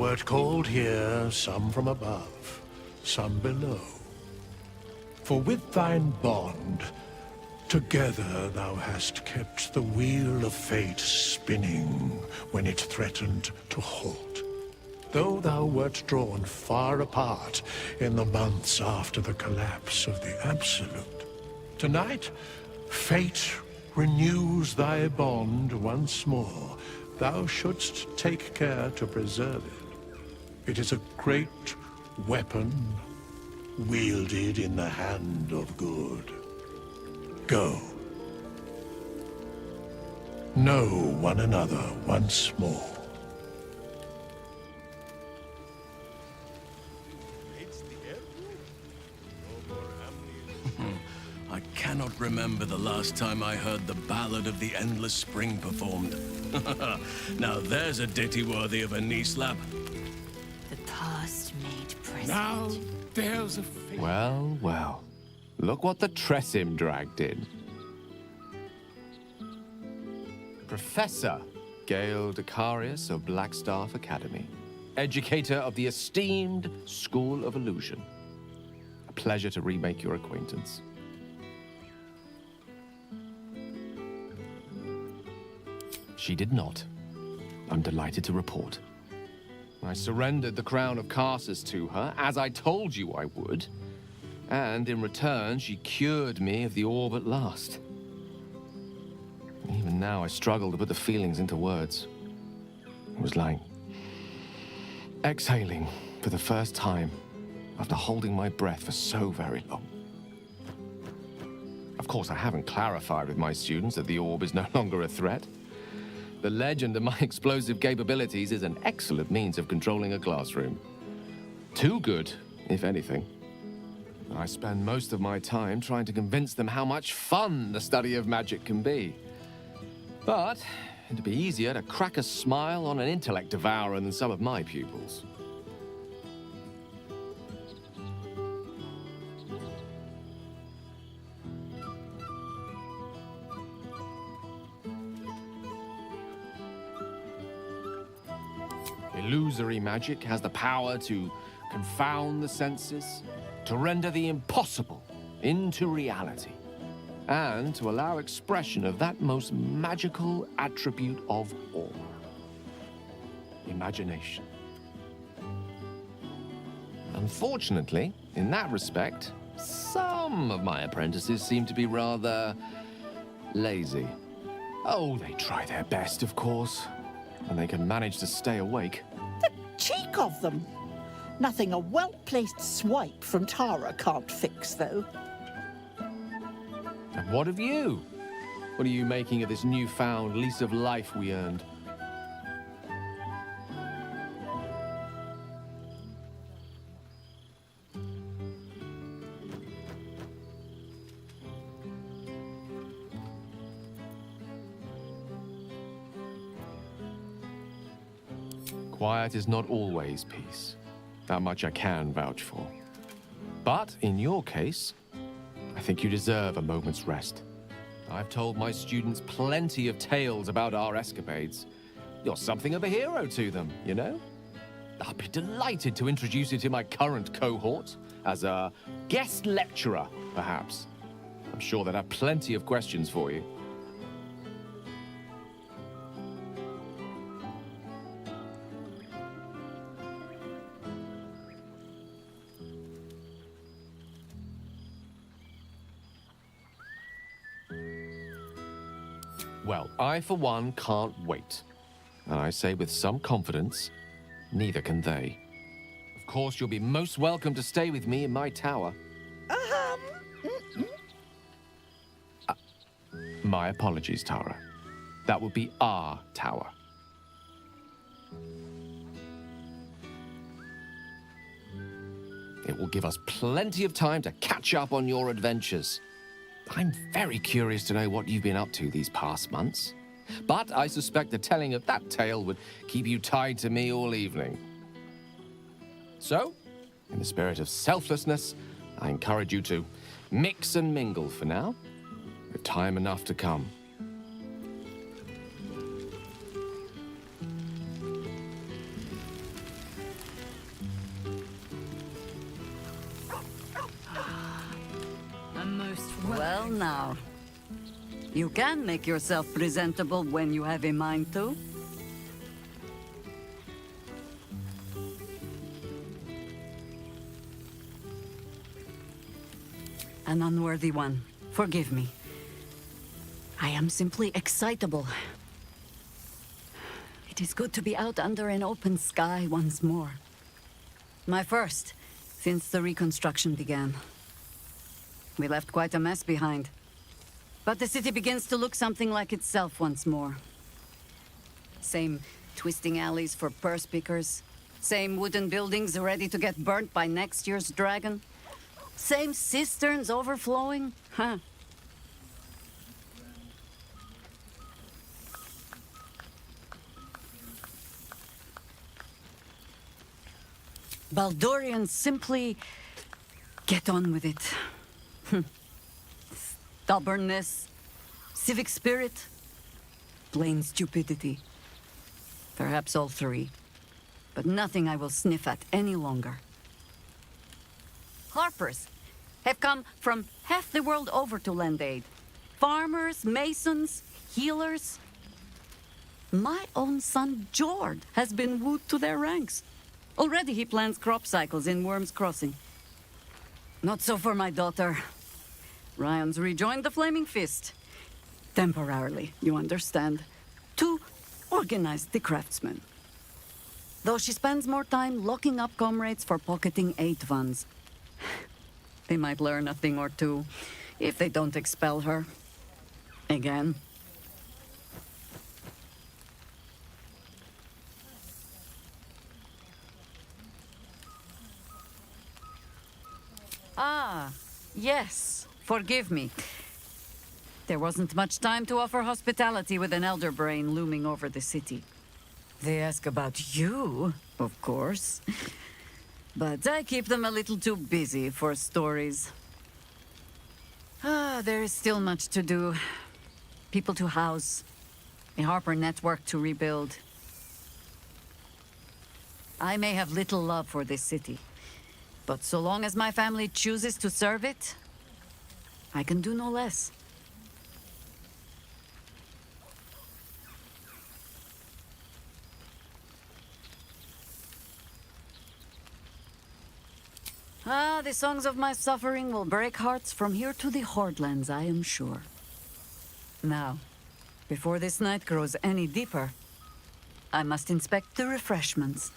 wert called here, some from above, some below. For with thine bond, together thou hast kept the wheel of fate spinning when it threatened to halt. Though thou wert drawn far apart in the months after the collapse of the Absolute, tonight, fate renews thy bond once more. Thou shouldst take care to preserve it. It is a great weapon, wielded in the hand of good. Go. Know one another once more. I cannot remember the last time I heard the Ballad of the Endless Spring performed. Now there's a ditty worthy of a knee slap. The past made present. Now there's a Well, well. Look what the Tressim dragged in. Professor Gale Decarius of Blackstaff Academy. Educator of the esteemed School of Illusion. A pleasure to remake your acquaintance. She did not. I'm delighted to report. I surrendered the crown of Carsus to her, as I told you I would. And in return, she cured me of the orb at last. Even now, I struggle to put the feelings into words. It was like exhaling for the first time after holding my breath for so very long. Of course, I haven't clarified with my students that the orb is no longer a threat. The legend of my explosive capabilities is an excellent means of controlling a classroom. Too good, if anything. I spend most of my time trying to convince them how much fun the study of magic can be. But it'd be easier to crack a smile on an intellect devourer than some of my pupils. Illusory magic has the power to confound the senses, to render the impossible into reality, and to allow expression of that most magical attribute of all, imagination. Unfortunately, in that respect, some of my apprentices seem to be rather lazy. Oh, they try their best, of course, and they can manage to stay awake. The cheek of them! Nothing a well-placed swipe from Tara can't fix, though. And what of you? What are you making of this newfound lease of life we earned? Quiet is not always peace. That much I can vouch for. But in your case, I think you deserve a moment's rest. I've told my students plenty of tales about our escapades. You're something of a hero to them, you know? I'll be delighted to introduce you to my current cohort as a guest lecturer, perhaps. I'm sure they'd have plenty of questions for you. Well, I, for one, can't wait. And I say with some confidence, neither can they. Of course, you'll be most welcome to stay with me in my tower. My apologies, Tara. That would be our tower. It will give us plenty of time to catch up on your adventures. I'm very curious to know what you've been up to these past months. But I suspect the telling of that tale would keep you tied to me all evening. So, in the spirit of selflessness, I encourage you to mix and mingle for now, with time enough to come. Come now. You can make yourself presentable when you have a mind to. An unworthy one. Forgive me. I am simply excitable. It is good to be out under an open sky once more. My first, since the reconstruction began. We left quite a mess behind. But the city begins to look something like itself once more. Same twisting alleys for purse pickers. Same wooden buildings ready to get burnt by next year's dragon. Same cisterns overflowing? Huh. Baldurians simply get on with it. Stubbornness, civic spirit, plain stupidity. Perhaps all three, but nothing I will sniff at any longer. Harpers have come from half the world over to lend aid. Farmers, masons, healers. My own son, Jord, has been wooed to their ranks. Already he plans crop cycles in Worm's Crossing. Not so for my daughter. Ryan's rejoined the Flaming Fist. Temporarily, you understand. To organize the craftsmen. Though she spends more time locking up comrades for pocketing aid funds. They might learn a thing or two, if they don't expel her. Again. Ah, yes. Forgive me. There wasn't much time to offer hospitality with an elder brain looming over the city. They ask about you, of course. But I keep them a little too busy for stories. There is still much to do. People to house. A Harper network to rebuild. I may have little love for this city. But so long as my family chooses to serve it, I can do no less. The songs of my suffering will break hearts from here to the Hordelands, I am sure. Now, before this night grows any deeper, I must inspect the refreshments.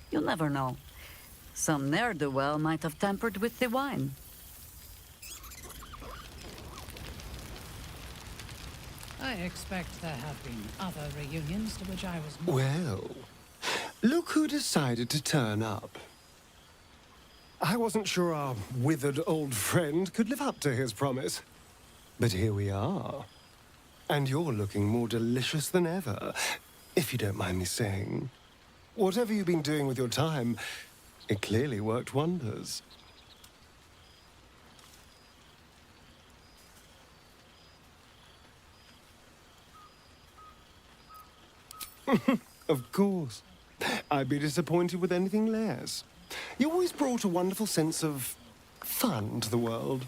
You'll never know. Some ne'er-do-well might have tampered with the wine. I expect there have been other reunions to which I was not. Well, look who decided to turn up. I wasn't sure our withered old friend could live up to his promise. But here we are. And you're looking more delicious than ever, if you don't mind me saying. Whatever you've been doing with your time, it clearly worked wonders. Of course. I'd be disappointed with anything less. You always brought a wonderful sense of fun to the world.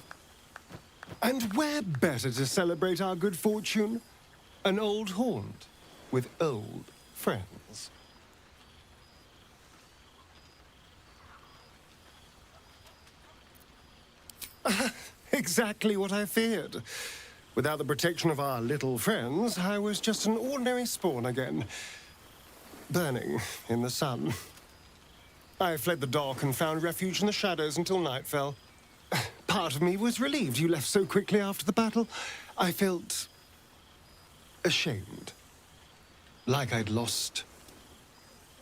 And where better to celebrate our good fortune? An old haunt with old friends. Exactly what I feared. Without the protection of our little friends, I was just an ordinary spawn again. Burning in the sun. I fled the dock and found refuge in the shadows until night fell. Part of me was relieved you left so quickly after the battle. I felt ashamed. Like I'd lost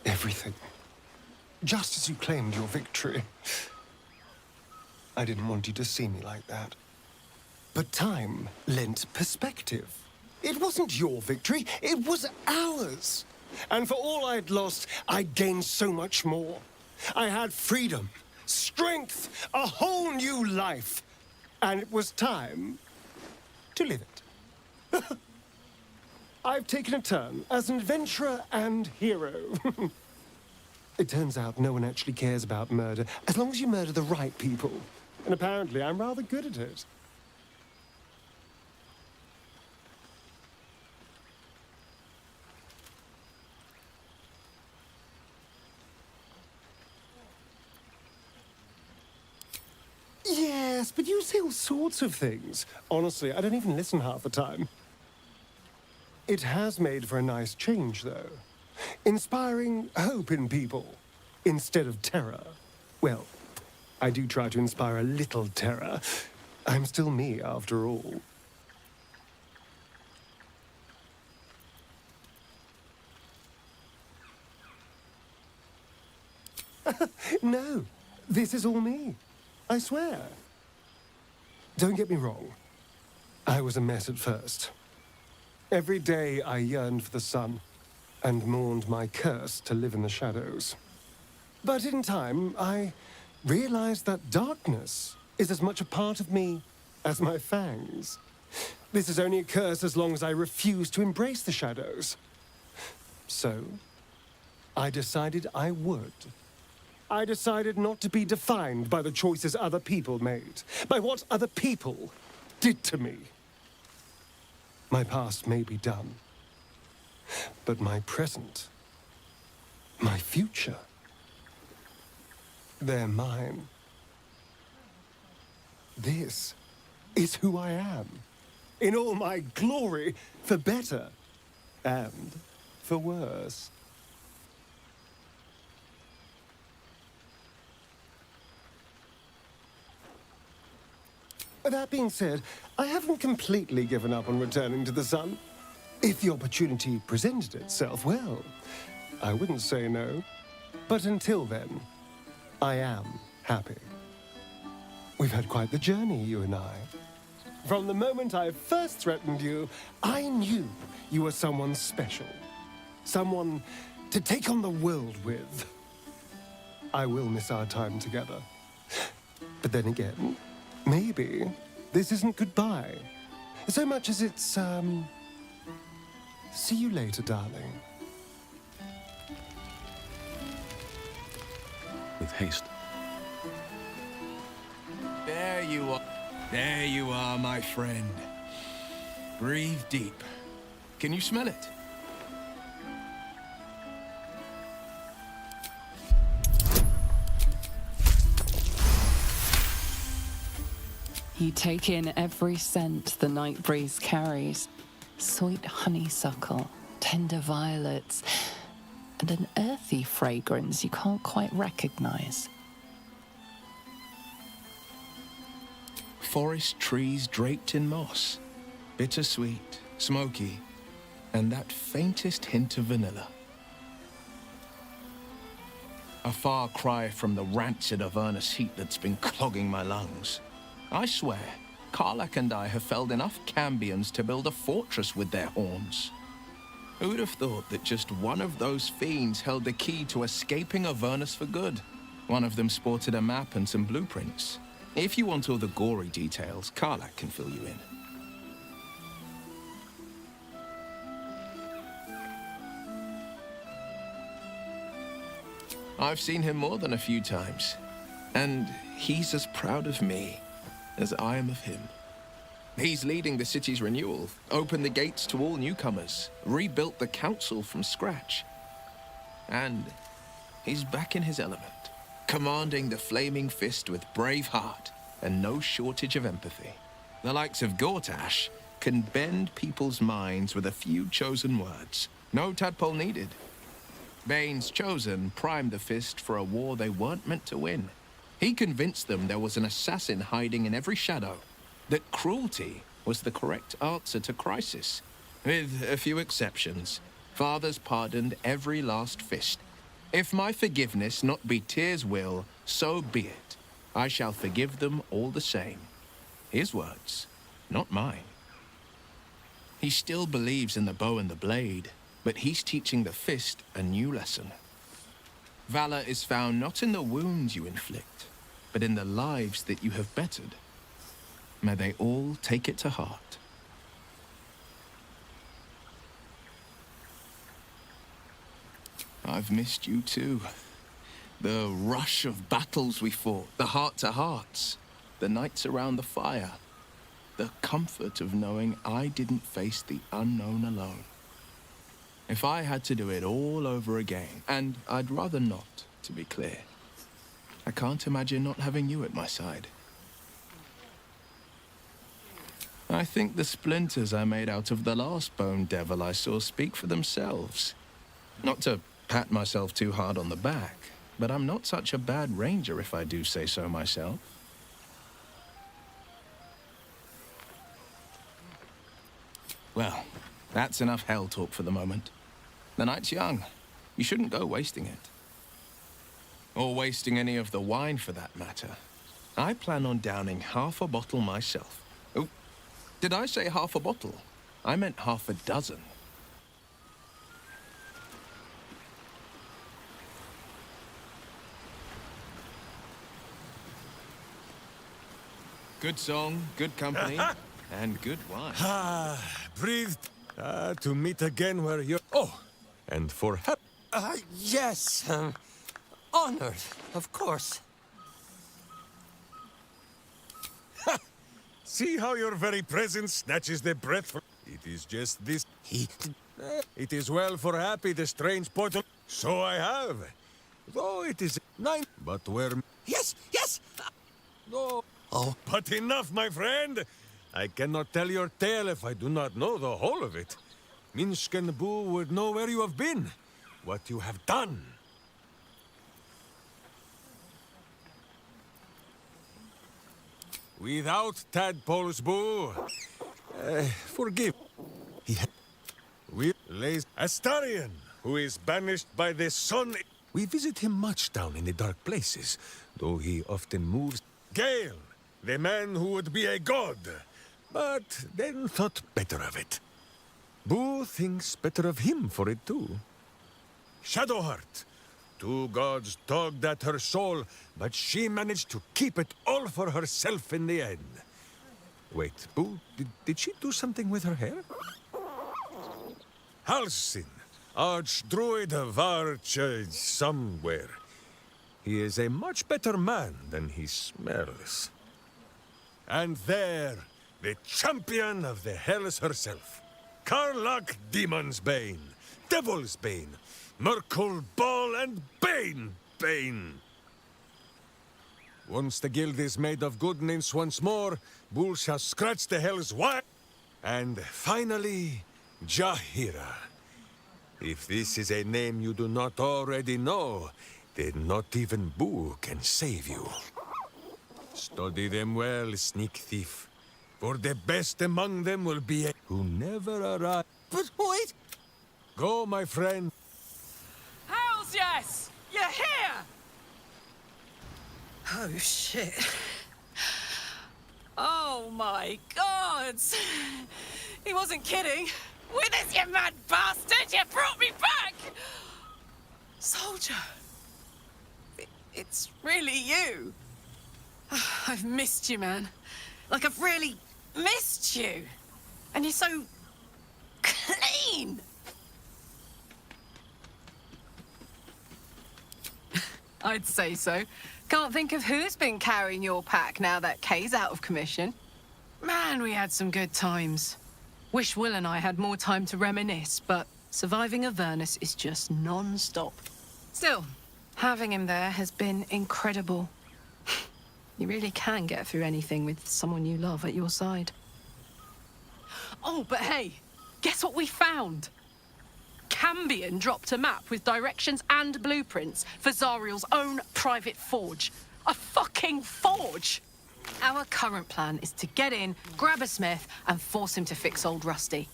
everything. Just as you claimed your victory. I didn't want you to see me like that. But time lent perspective. It wasn't your victory, it was ours. And for all I'd lost, I'd gained so much more. I had freedom, strength, a whole new life. And it was time to live it. I've taken a turn as an adventurer and hero. It turns out no one actually cares about murder, as long as you murder the right people. And apparently I'm rather good at it. But you say all sorts of things. Honestly, I don't even listen half the time. It has made for a nice change, though. Inspiring hope in people instead of terror. Well, I do try to inspire a little terror. I'm still me, after all. No, this is all me. I swear. Don't get me wrong. I was a mess at first. Every day I yearned for the sun and mourned my curse to live in the shadows. But in time, I realized that darkness is as much a part of me as my fangs. This is only a curse as long as I refuse to embrace the shadows. So, I decided I would. I decided not to be defined by the choices other people made, by what other people did to me. My past may be done, but my present, my future, they're mine. This is who I am, in all my glory, for better and for worse. That being said, I haven't completely given up on returning to the sun. If the opportunity presented itself, well, I wouldn't say no. But until then, I am happy. We've had quite the journey, you and I. From the moment I first threatened you, I knew you were someone special. Someone to take on the world with. I will miss our time together. But then again, maybe this isn't goodbye, so much as it's, see you later, darling. With haste. There you are. There you are, my friend. Breathe deep. Can you smell it? You take in every scent the night breeze carries. Sweet honeysuckle, tender violets, and an earthy fragrance you can't quite recognize. Forest trees draped in moss. Bittersweet, smoky, and that faintest hint of vanilla. A far cry from the rancid Avernus heat that's been clogging my lungs. I swear, Karlach and I have felled enough cambions to build a fortress with their horns. Who'd have thought that just one of those fiends held the key to escaping Avernus for good? One of them sported a map and some blueprints. If you want all the gory details, Karlach can fill you in. I've seen him more than a few times, and he's as proud of me as I am of him. He's leading the city's renewal, opened the gates to all newcomers, rebuilt the council from scratch. And he's back in his element, commanding the Flaming Fist with brave heart and no shortage of empathy. The likes of Gortash can bend people's minds with a few chosen words. No tadpole needed. Bane's Chosen primed the Fist for a war they weren't meant to win. He convinced them there was an assassin hiding in every shadow, that cruelty was the correct answer to crisis. With a few exceptions, fathers pardoned every last Fist. If my forgiveness not be Tyr's will, so be it. I shall forgive them all the same. His words, not mine. He still believes in the bow and the blade, but he's teaching the Fist a new lesson. Valor is found not in the wounds you inflict, but in the lives that you have bettered. May they all take it to heart. I've missed you too. The rush of battles we fought, the heart-to-hearts, the nights around the fire, the comfort of knowing I didn't face the unknown alone. If I had to do it all over again, and I'd rather not, to be clear, I can't imagine not having you at my side. I think the splinters I made out of the last bone devil I saw speak for themselves. Not to pat myself too hard on the back, but I'm not such a bad ranger if I do say so myself. Well, that's enough hell talk for the moment. The night's young. You shouldn't go wasting it. Or wasting any of the wine for that matter. I plan on downing half a bottle myself. Oh, did I say half a bottle? I meant half a dozen. Good song, good company, and good wine. Breathe. To meet again where you're... Oh, and for Yes. Honored, of course. See how your very presence snatches the breath from... It is just this... It is well for happy the strange portal... So I have. Though it is 9... But where... Yes, yes! No. Oh. But enough, my friend! I cannot tell your tale if I do not know the whole of it. Minsk and Boo would know where you have been, what you have done. Without tadpoles, Boo. Forgive. We lays Astarion, who is banished by the sun. We visit him much down in the dark places, though he often moves. Gale, the man who would be a god, but then thought better of it. Boo thinks better of him for it too. Shadowheart, two gods tugged at her soul, but she managed to keep it all for herself in the end. Wait, Boo, did she do something with her hair? Halsin, Archdruid of Arch... somewhere. He is a much better man than he smells. And there, the champion of the Hells herself. Karlach Demon's Bane, Devil's Bane, Merkul Ball and Bane. Once the guild is made of goodness once more, Bull shall scratch the Hells wide. And finally, Jahira. If this is a name you do not already know, then not even Boo can save you. Study them well, sneak thief. For the best among them will be a who never arrive. But wait! Go, my friend. Hells yes! You're here! Oh, shit. Oh my gods! He wasn't kidding. With us, you mad bastard! You brought me back! Soldier! It's really you. I've missed you, man. Like, I've really missed you. And you're so... clean! I'd say so. Can't think of who's been carrying your pack now that Kay's out of commission. Man, we had some good times. Wish Will and I had more time to reminisce, but surviving Avernus is just non-stop. Still, having him there has been incredible. You really can get through anything with someone you love at your side. Oh, but hey, guess what we found? Cambion dropped a map with directions and blueprints for Zariel's own private forge. A fucking forge! Our current plan is to get in, grab a smith, and force him to fix old Rusty.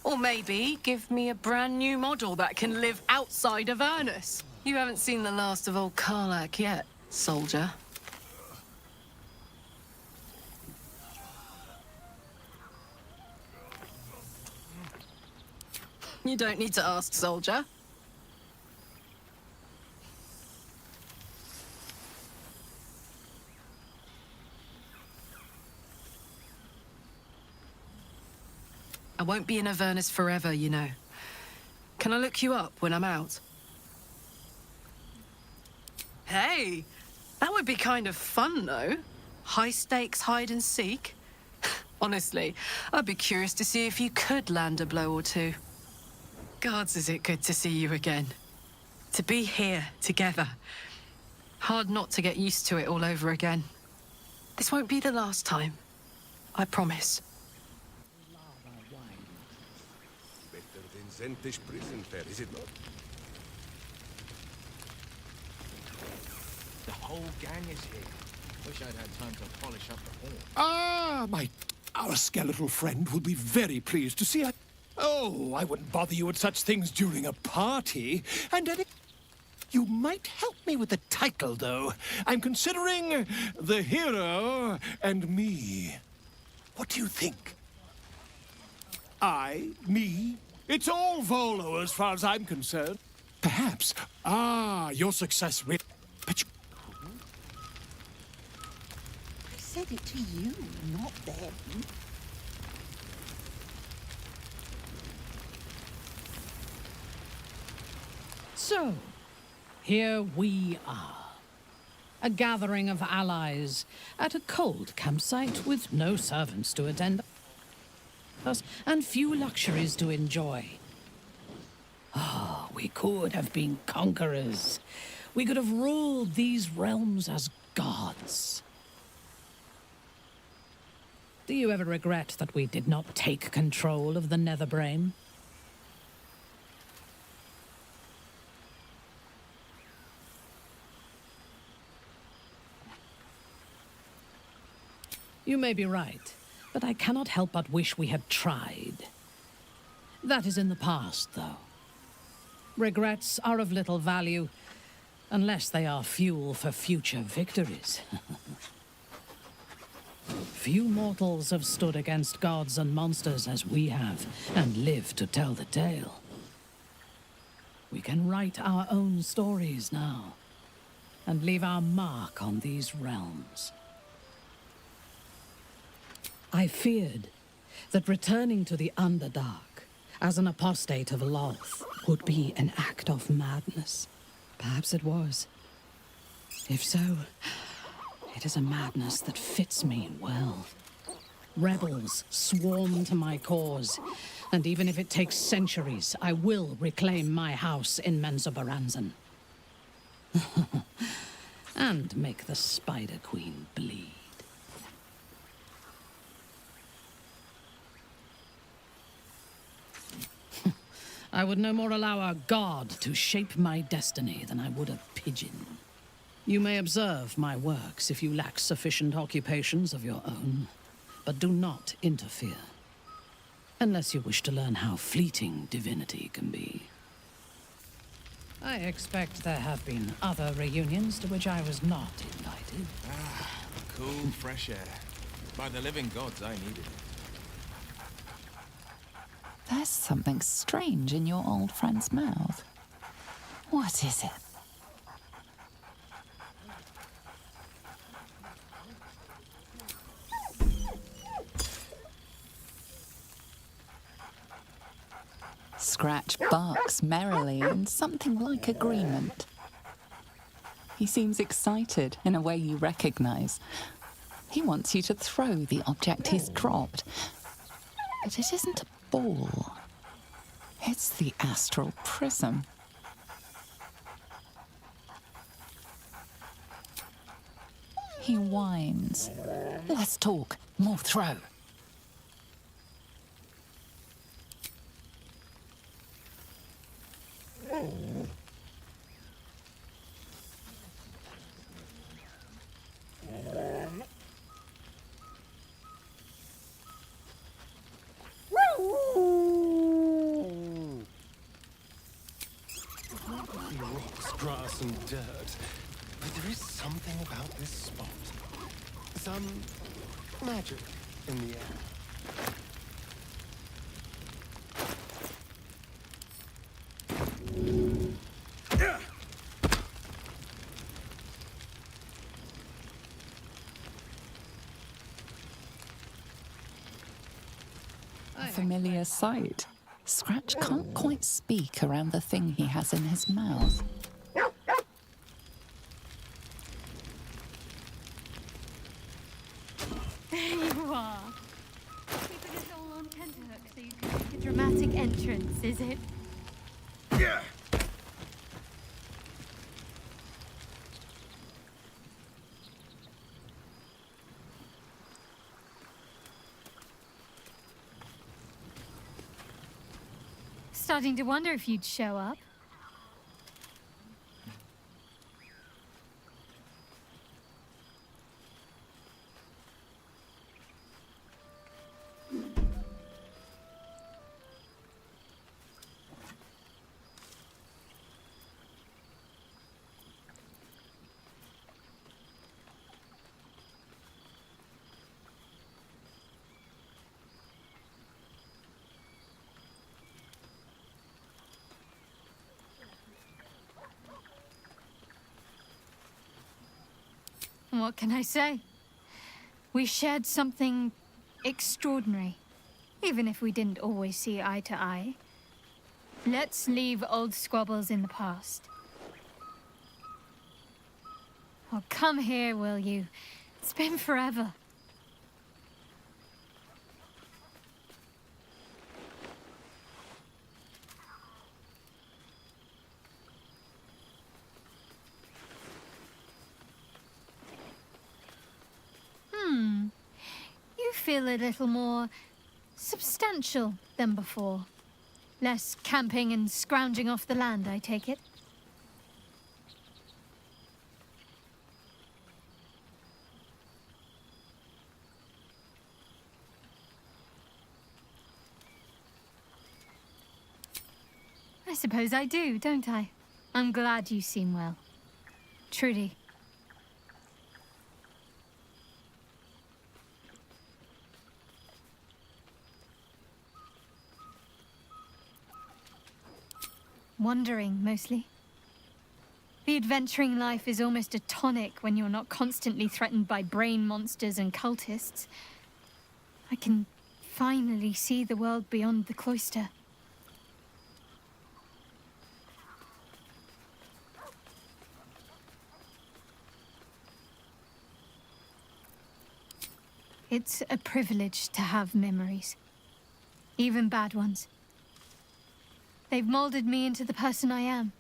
Or maybe give me a brand new model that can live outside of Avernus. You haven't seen the last of old Karlach yet, soldier. You don't need to ask, soldier. I won't be in Avernus forever, you know. Can I look you up when I'm out? Hey, that would be kind of fun, though. High-stakes hide and seek. Honestly, I'd be curious to see if you could land a blow or two. Gods, is it good to see you again. To be here, together. Hard not to get used to it all over again. This won't be the last time. I promise. Zentish prison fare, is it not? The whole gang is here. Wish I'd had time to polish up the hall. Ah, our skeletal friend will be very pleased to see us. Oh, I wouldn't bother you with such things during a party. And you might help me with the title, though. I'm considering The Hero and Me. What do you think? Me? It's all Volo as far as I'm concerned. Perhaps. Your success with... But you... I said it to you, not them. So, here we are. A gathering of allies at a cold campsite with no servants to attend us and few luxuries to enjoy. Oh, we could have been conquerors. We could have ruled these realms as gods. Do you ever regret that we did not take control of the Netherbrain? You may be right, but I cannot help but wish we had tried. That is in the past, though. Regrets are of little value, unless they are fuel for future victories. Few mortals have stood against gods and monsters as we have, and lived to tell the tale. We can write our own stories now, and leave our mark on these realms. I feared that returning to the Underdark as an apostate of Lolth would be an act of madness. Perhaps it was. If so, it is a madness that fits me well. Rebels swarm to my cause, and even if it takes centuries, I will reclaim my house in Menzoberranzan. And make the Spider Queen bleed. I would no more allow a god to shape my destiny than I would a pigeon. You may observe my works if you lack sufficient occupations of your own, but do not interfere. Unless you wish to learn how fleeting divinity can be. I expect there have been other reunions to which I was not invited. Cool, fresh air. By the living gods, I needed it. There's something strange in your old friend's mouth. What is it? Scratch barks merrily in something like agreement. He seems excited in a way you recognize. He wants you to throw the object he's dropped. But it isn't a ball. It's the astral prism. He whines. Less talk, more throw. Rocks, grass, and dirt. But there is something about this spot. Some magic in the air. A familiar sight. Scratch can't quite speak around the thing he has in his mouth. There you are. Keeping us all on tenterhook so you can make a dramatic entrance, is it? Yeah. starting to wonder if you'd show up. What can I say? We shared something extraordinary, even if we didn't always see eye to eye. Let's leave old squabbles in the past. Oh, come here, will you? It's been forever. You feel a little more substantial than before. Less camping and scrounging off the land, I take it. I suppose I do, don't I? I'm glad you seem well. Trudy. Wandering, mostly. The adventuring life is almost a tonic when you're not constantly threatened by brain monsters and cultists. I can finally see the world beyond the cloister. It's a privilege to have memories, even bad ones. They've molded me into the person I am.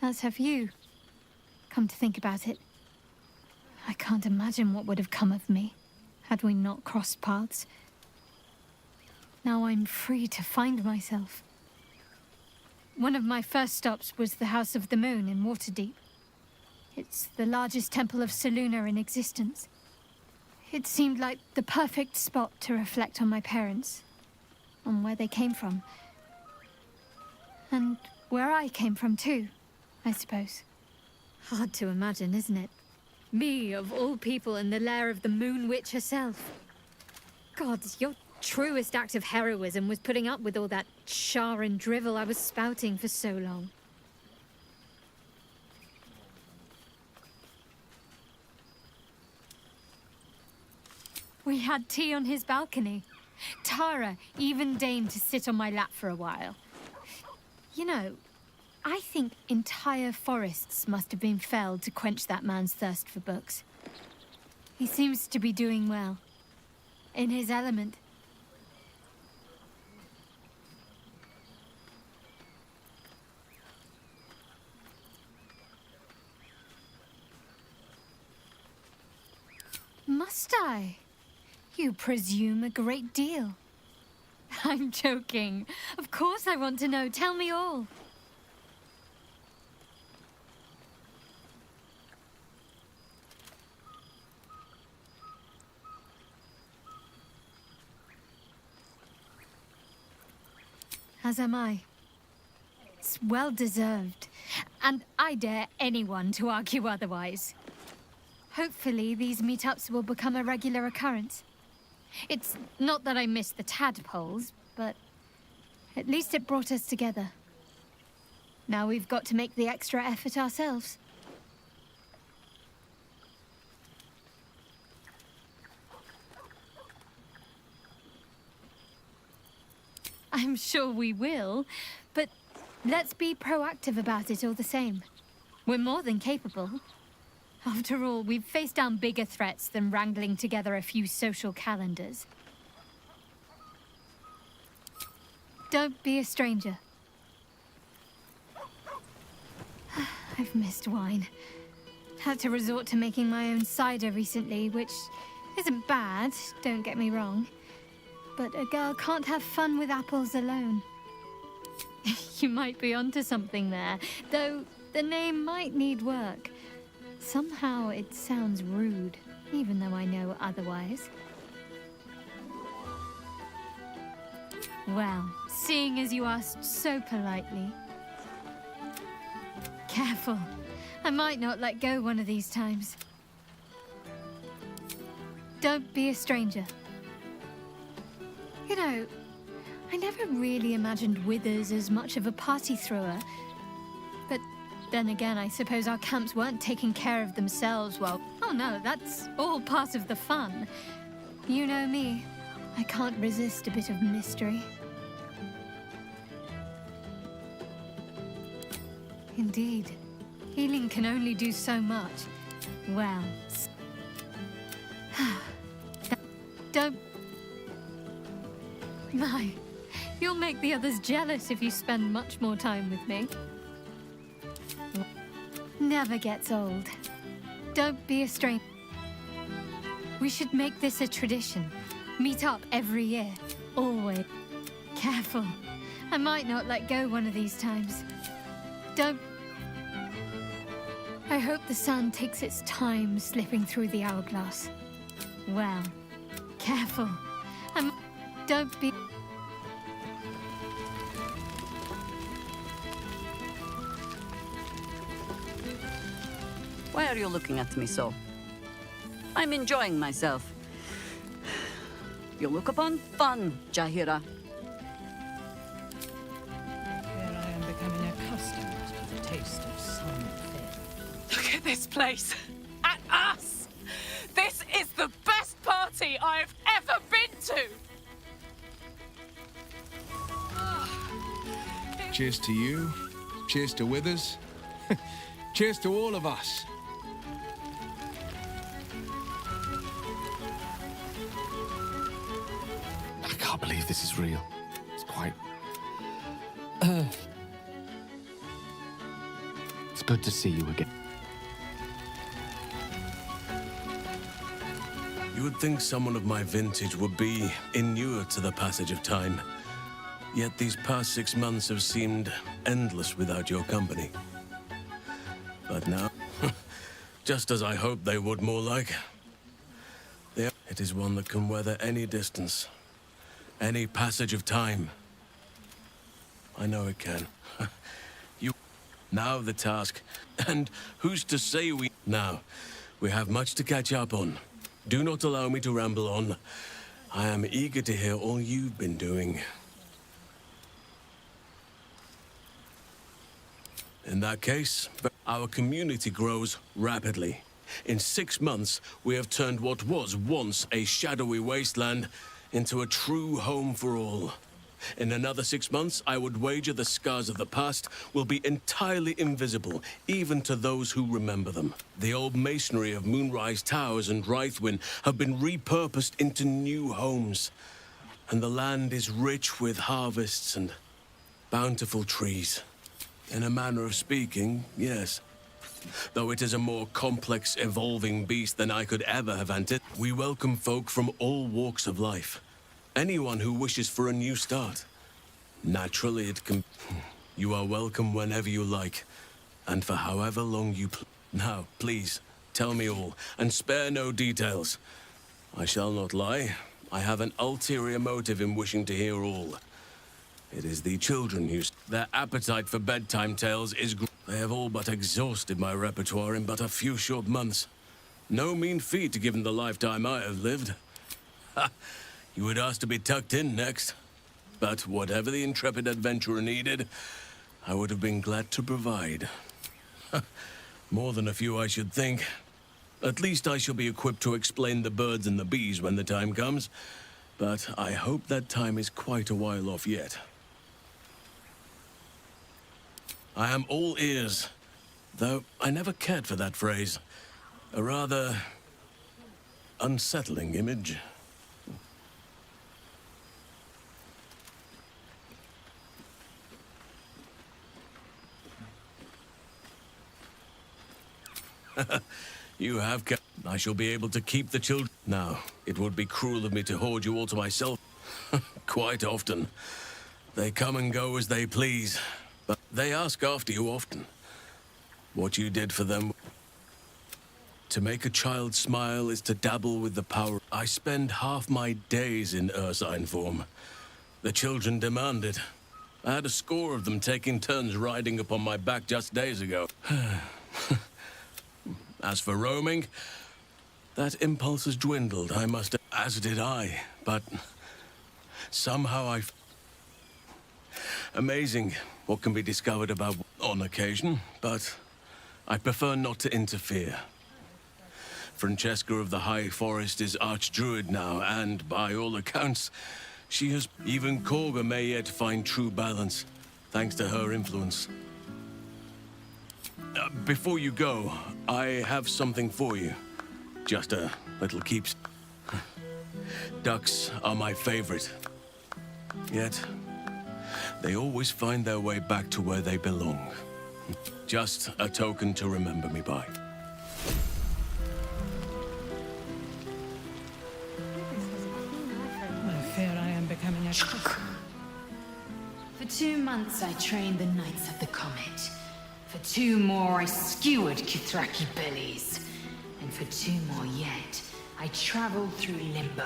As have you. Come to think about it, I can't imagine what would have come of me had we not crossed paths. Now I'm free to find myself. One of my first stops was the House of the Moon in Waterdeep. It's the largest temple of Selûne in existence. It seemed like the perfect spot to reflect on my parents, on where they came from. And where I came from too, I suppose. Hard to imagine, isn't it? Me, of all people, in the lair of the Moon Witch herself. God, your truest act of heroism was putting up with all that char and drivel I was spouting for so long. We had tea on his balcony. Tara even deigned to sit on my lap for a while. You know, I think entire forests must have been felled to quench that man's thirst for books. He seems to be doing well. In his element. Must I? You presume a great deal. I'm joking. Of course I want to know. Tell me all. As am I. It's well deserved. And I dare anyone to argue otherwise. Hopefully these meetups will become a regular occurrence. It's not that I miss the tadpoles, but at least it brought us together. Now we've got to make the extra effort ourselves. I'm sure we will, but let's be proactive about it all the same. We're more than capable. After all, we've faced down bigger threats than wrangling together a few social calendars. Don't be a stranger. I've missed wine. Had to resort to making my own cider recently, which isn't bad, don't get me wrong. But a girl can't have fun with apples alone. You might be onto something there, though the name might need work. Somehow it sounds rude, even though I know otherwise. Well, seeing as you asked so politely. Careful. I might not let go one of these times. Don't be a stranger. You know, I never really imagined Withers as much of a party thrower. But then again, I suppose our camps weren't taking care of themselves well. Oh no, that's all part of the fun. You know me. I can't resist a bit of mystery. Indeed. Healing can only do so much. Well... Don't... My, you'll make the others jealous if you spend much more time with me. Never gets old. Don't be a stranger. We should make this a tradition. Meet up every year. Always. Careful. I might not let go one of these times. Don't... I hope the sun takes its time slipping through the hourglass. Well, careful. Don't be... Why are you looking at me so? I'm enjoying myself. You look upon fun, Jahira. Here I am becoming accustomed to the taste of sunfare. Look at this place. At us. This is the best party I've ever been to. Cheers to you. Cheers to Withers. Cheers to all of us. I can't believe this is real. It's quite... It's good to see you again. You would think someone of my vintage would be inured to the passage of time. Yet these past 6 months have seemed endless without your company. But now, just as I hoped they would more like, it is one that can weather any distance, any passage of time. I know it can. Now the task, and who's to say we... Now, we have much to catch up on. Do not allow me to ramble on. I am eager to hear all you've been doing. In that case, our community grows rapidly. In 6 months, we have turned what was once a shadowy wasteland into a true home for all. In another 6 months, I would wager the scars of the past will be entirely invisible, even to those who remember them. The old masonry of Moonrise Towers and Rythwin have been repurposed into new homes, and the land is rich with harvests and bountiful trees. In a manner of speaking, yes. Though it is a more complex, evolving beast than I could ever have anticipated. We welcome folk from all walks of life. Anyone who wishes for a new start. Naturally, it can... You are welcome whenever you like, and for however long you... Now, please, tell me all, and spare no details. I shall not lie. I have an ulterior motive in wishing to hear all. It is the children whose... Their appetite for bedtime tales is... They have all but exhausted my repertoire in but a few short months. No mean feat given the lifetime I have lived. Ha! You would ask to be tucked in next. But whatever the intrepid adventurer needed, I would have been glad to provide. More than a few, I should think. At least I shall be equipped to explain the birds and the bees when the time comes. But I hope that time is quite a while off yet. I am all ears, though I never cared for that phrase. A rather unsettling image. You have kept... I shall be able to keep the children. Now, it would be cruel of me to hoard you all to myself. Quite often. They come and go as they please, but they ask after you often. What you did for them. To make a child smile is to dabble with the power. I spend half my days in ursine form. The children demand it. I had a score of them taking turns riding upon my back just days ago. As for roaming, that impulse has dwindled, I must... As did I, but somehow Amazing what can be discovered about on occasion, but I prefer not to interfere. Francesca of the High Forest is Archdruid now, and by all accounts, she has... Even Korga may yet find true balance, thanks to her influence. Before you go, I have something for you. Just a little keeps. Ducks are my favorite. Yet, they always find their way back to where they belong. Just a token to remember me by. I fear I am becoming a... For 2 months I trained the Knights of the Comet. For 2 more I skewered Kithraki bellies. And for 2 more yet, I traveled through Limbo.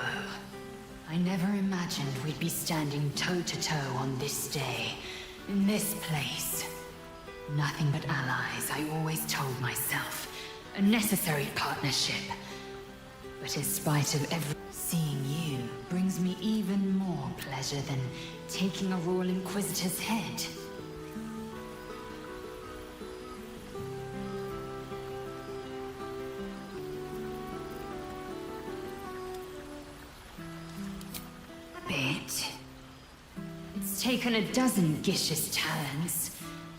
I never imagined we'd be standing toe-to-toe on this day, in this place. Nothing but allies, I always told myself. A necessary partnership. But in spite of seeing you brings me even more pleasure than taking a Royal Inquisitor's head. It's taken a dozen Gish's talents,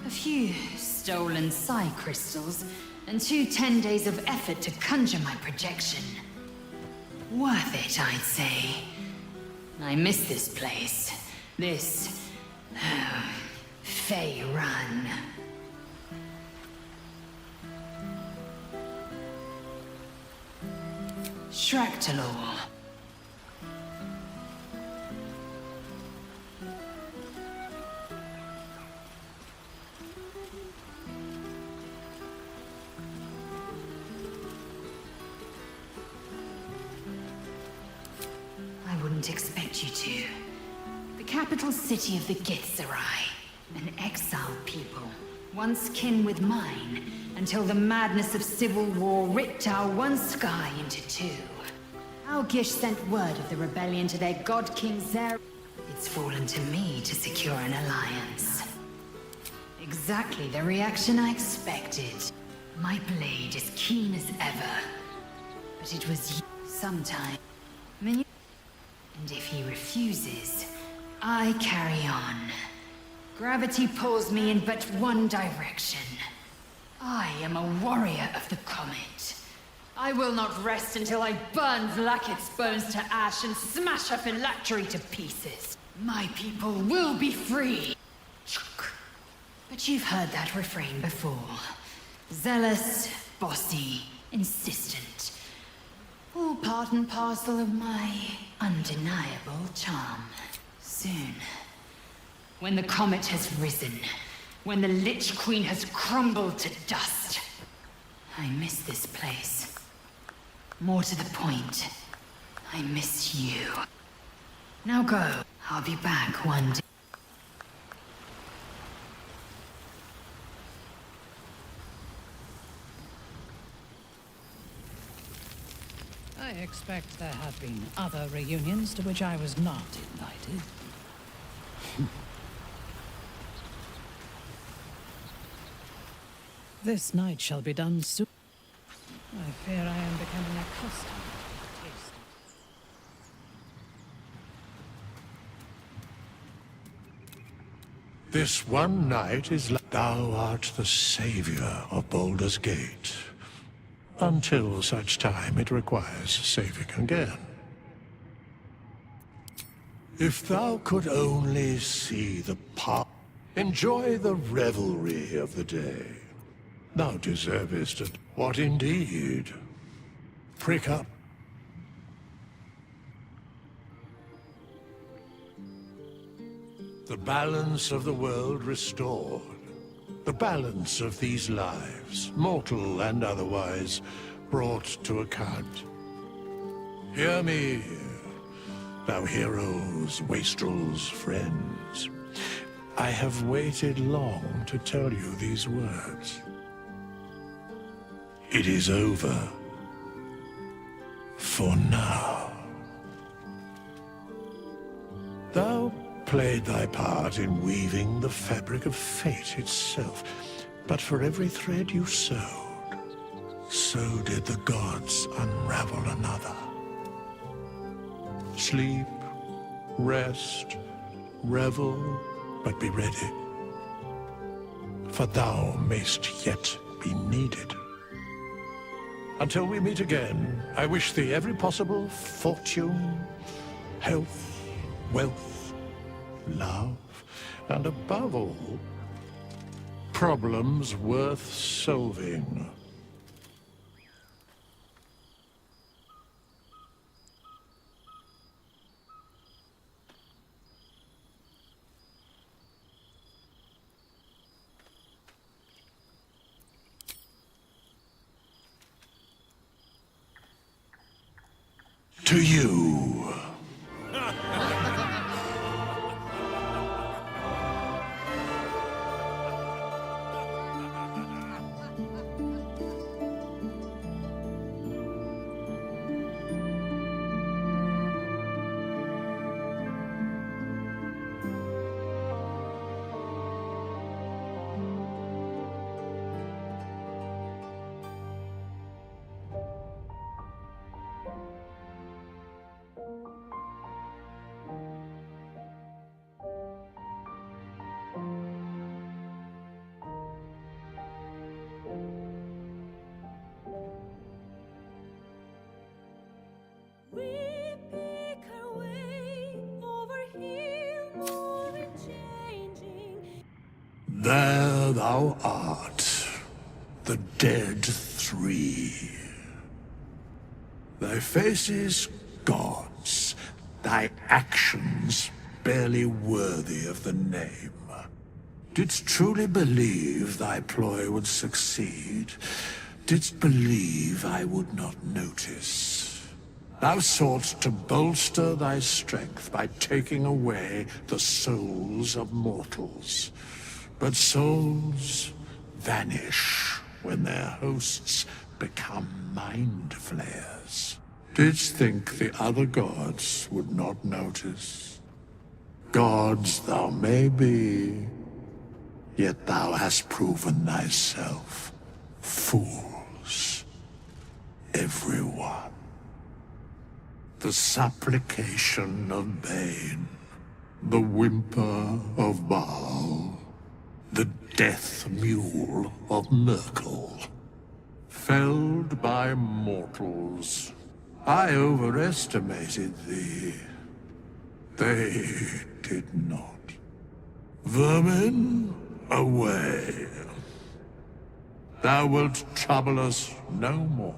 a few stolen psi crystals, and 2 10 days of effort to conjure my projection. Worth it, I'd say. I miss this place. This... Fey Run. Shractalor. Expect you to. The capital city of the Githzerai, an exiled people, once kin with mine, until the madness of civil war ripped our one sky into 2. Our Gish sent word of the rebellion to their god king Zer. It's fallen to me to secure an alliance. Exactly the reaction I expected. My blade is keen as ever. But it was sometime. And if he refuses, I carry on. Gravity pulls me in but one direction. I am a warrior of the comet. I will not rest until I burn Vlaakith's bones to ash and smash her phylactery to pieces. My people will be free. But you've heard that refrain before. Zealous, bossy, insistent. All part and parcel of my undeniable charm. Soon, when the comet has risen, when the Lich Queen has crumbled to dust, I miss this place. More to the point, I miss you. Now go. I'll be back one day. I expect there have been other reunions to which I was not invited. This night shall be done soon. I fear I am becoming accustomed to taste. This one night is like thou art the savior of Baldur's Gate. Until such time it requires saving again. If thou could only see the enjoy the revelry of the day. Thou deservest it. What indeed? Prick up. The balance of the world restored. The balance of these lives, mortal and otherwise, brought to account. Hear me, thou heroes, wastrels, friends. I have waited long to tell you these words. It is over. For now. Thou played thy part in weaving the fabric of fate itself, but for every thread you sewed, so did the gods unravel another. Sleep, rest, revel, but be ready, for thou mayst yet be needed. Until we meet again, I wish thee every possible fortune, health, wealth, love, and above all, problems worth solving. To you. There thou art, the dead three. Thy faces gods, thy actions barely worthy of the name. Didst truly believe thy ploy would succeed? Didst believe I would not notice? Thou soughtst to bolster thy strength by taking away the souls of mortals. But souls vanish when their hosts become mind flayers. Didst think the other gods would not notice? Gods thou may be, yet thou hast proven thyself fools, everyone. The supplication of Bane, the whimper of Baal, the death mule of Merkel. Felled by mortals, I overestimated thee. They did not. Vermin, away. Thou wilt trouble us no more.